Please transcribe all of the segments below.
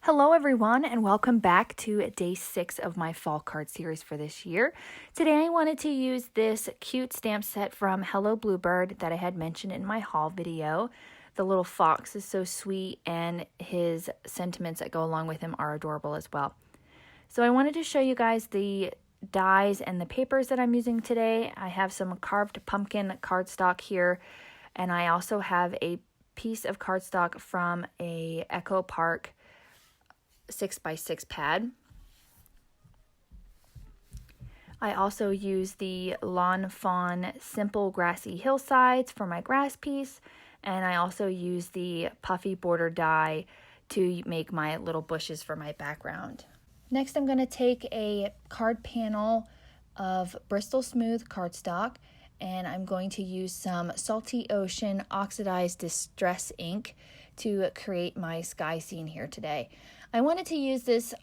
Hello everyone and welcome back to day 6 of my fall card series for this year. Today I wanted to use this cute stamp set from Hello Bluebird that I had mentioned in my haul video. The little fox is so sweet and his sentiments that go along with him are adorable as well. So I wanted to show you guys the dies and the papers that I'm using today. I have some carved pumpkin cardstock here, and I also have a piece of cardstock from a Ecko Park 6x6 pad. I also use the Fawn Simple Grassy Hillsides for my grass piece, and I also use the Puffy border die to make my little bushes for my background. Next, I'm going to take a card panel of Bristol Smooth cardstock, and I'm going to use some Salty Ocean Oxidized Distress ink to create my sky scene here today. I wanted to use this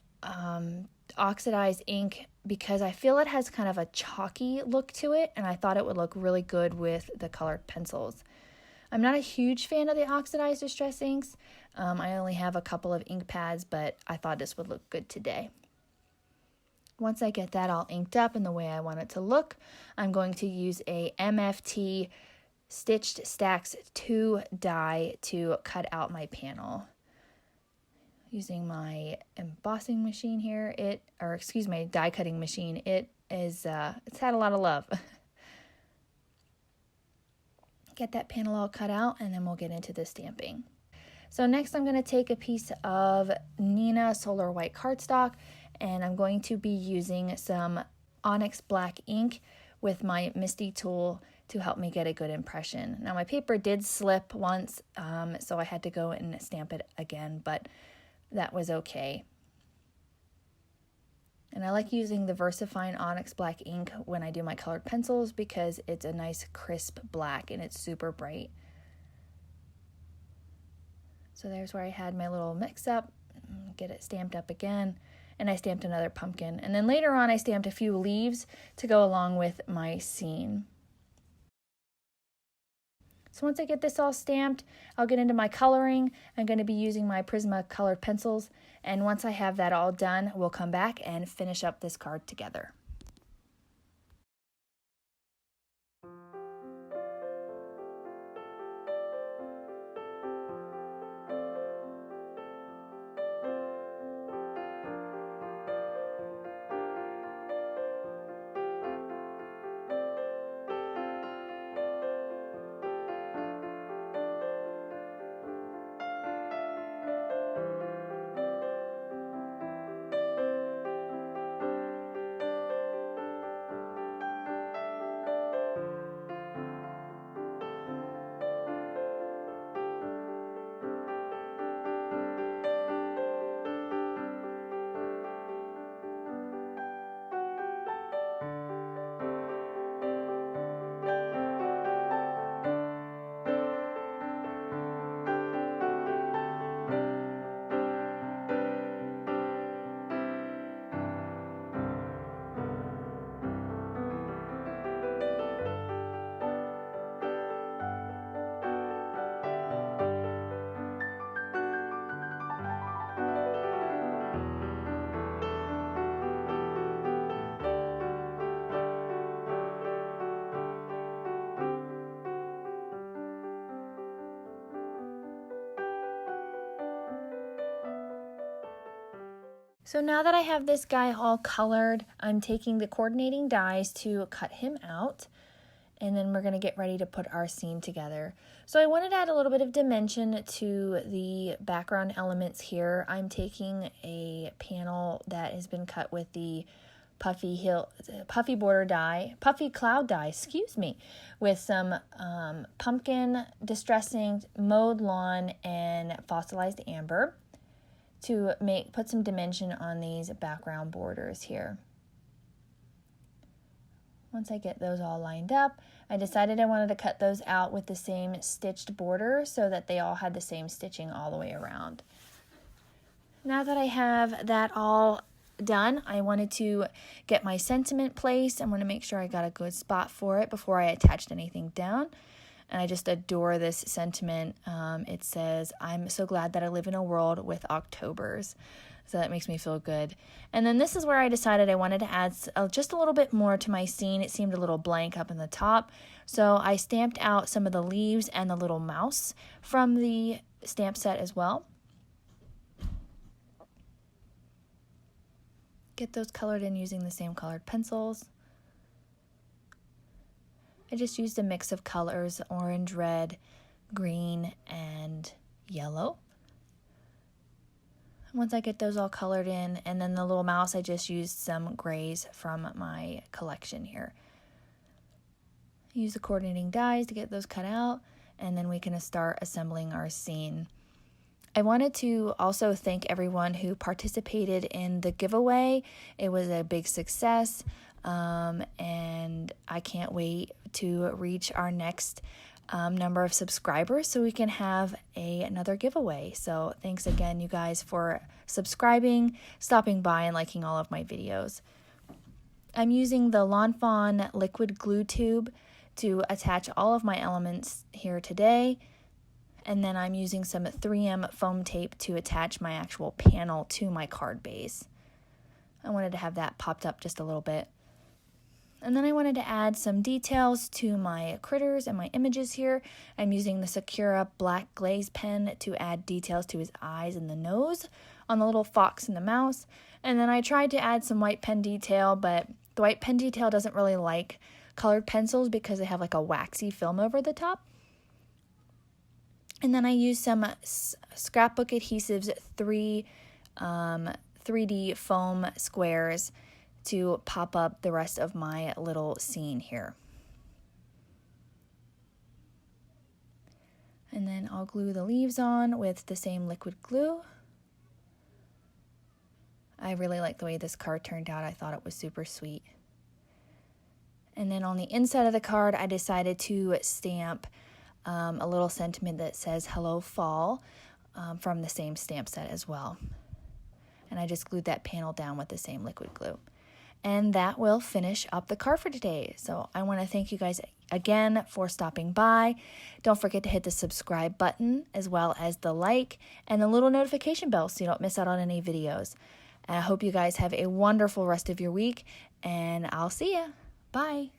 oxidized ink because I feel it has kind of a chalky look to it, and I thought it would look really good with the colored pencils. I'm not a huge fan of the oxidized distress inks. I only have a couple of ink pads, but I thought this would look good today. Once I get that all inked up in the way I want it to look, I'm going to use a MFT Stitched Stacks 2 die to cut out my panel. Using my embossing machine here, my die cutting machine, it's had a lot of love. Get that panel all cut out and then we'll get into the stamping. So next I'm going to take a piece of Nina Solar White cardstock, and I'm going to be using some Onyx black ink with my Misti tool to help me get a good impression. Now my paper did slip once, so I had to go and stamp it again, but that was okay. And I like using the VersaFine Onyx black ink when I do my colored pencils because it's a nice crisp black and it's super bright. So there's where I had my little mix up, get it stamped up again, and I stamped another pumpkin. And then later on I stamped a few leaves to go along with my scene. So once I get this all stamped, I'll get into my coloring. I'm going to be using my Prisma colored pencils, and once I have that all done, we'll come back and finish up this card together. So now that I have this guy all colored, I'm taking the coordinating dies to cut him out, and then we're going to get ready to put our scene together. So I wanted to add a little bit of dimension to the background elements here. I'm taking a panel that has been cut with the Puffy border die, Puffy cloud die, with some pumpkin distress ink, Mowed lawn, and fossilized amber, to put some dimension on these background borders here. Once I get those all lined up, I decided I wanted to cut those out with the same stitched border so that they all had the same stitching all the way around. Now that I have that all done, I wanted to get my sentiment placed. I want to make sure I got a good spot for it before I attached anything down. And I just adore this sentiment. It says, "I'm so glad that I live in a world with Octobers." So that makes me feel good. And then this is where I decided I wanted to add just a little bit more to my scene. It seemed a little blank up in the top. So I stamped out some of the leaves and the little mouse from the stamp set as well. Get those colored in using the same colored pencils. I just used a mix of colors, orange, red, green, and yellow. Once I get those all colored in, and then the little mouse, I just used some grays from my collection here. Use the coordinating dies to get those cut out, and then we can start assembling our scene. I wanted to also thank everyone who participated in the giveaway. It was a big success, and I can't wait to reach our next number of subscribers so we can have another giveaway. So thanks again, you guys, for subscribing, stopping by, and liking all of my videos. I'm using the Lawn Fawn liquid glue tube to attach all of my elements here today. And then I'm using some 3M foam tape to attach my actual panel to my card base. I wanted to have that popped up just a little bit. And then I wanted to add some details to my critters and my images here. I'm using the Sakura black glaze pen to add details to his eyes and the nose on the little fox and the mouse. And then I tried to add some white pen detail, but the white pen detail doesn't really like colored pencils because they have like a waxy film over the top. And then I used some scrapbook adhesives, 3D foam squares to pop up the rest of my little scene here. And then I'll glue the leaves on with the same liquid glue. I really like the way this card turned out. I thought it was super sweet. And then on the inside of the card, I decided to stamp a little sentiment that says "Hello Fall" from the same stamp set as well. And I just glued that panel down with the same liquid glue. And that will finish up the card for today. So I want to thank you guys again for stopping by. Don't forget to hit the subscribe button as well as the like and the little notification bell so you don't miss out on any videos. And I hope you guys have a wonderful rest of your week, and I'll see ya. Bye.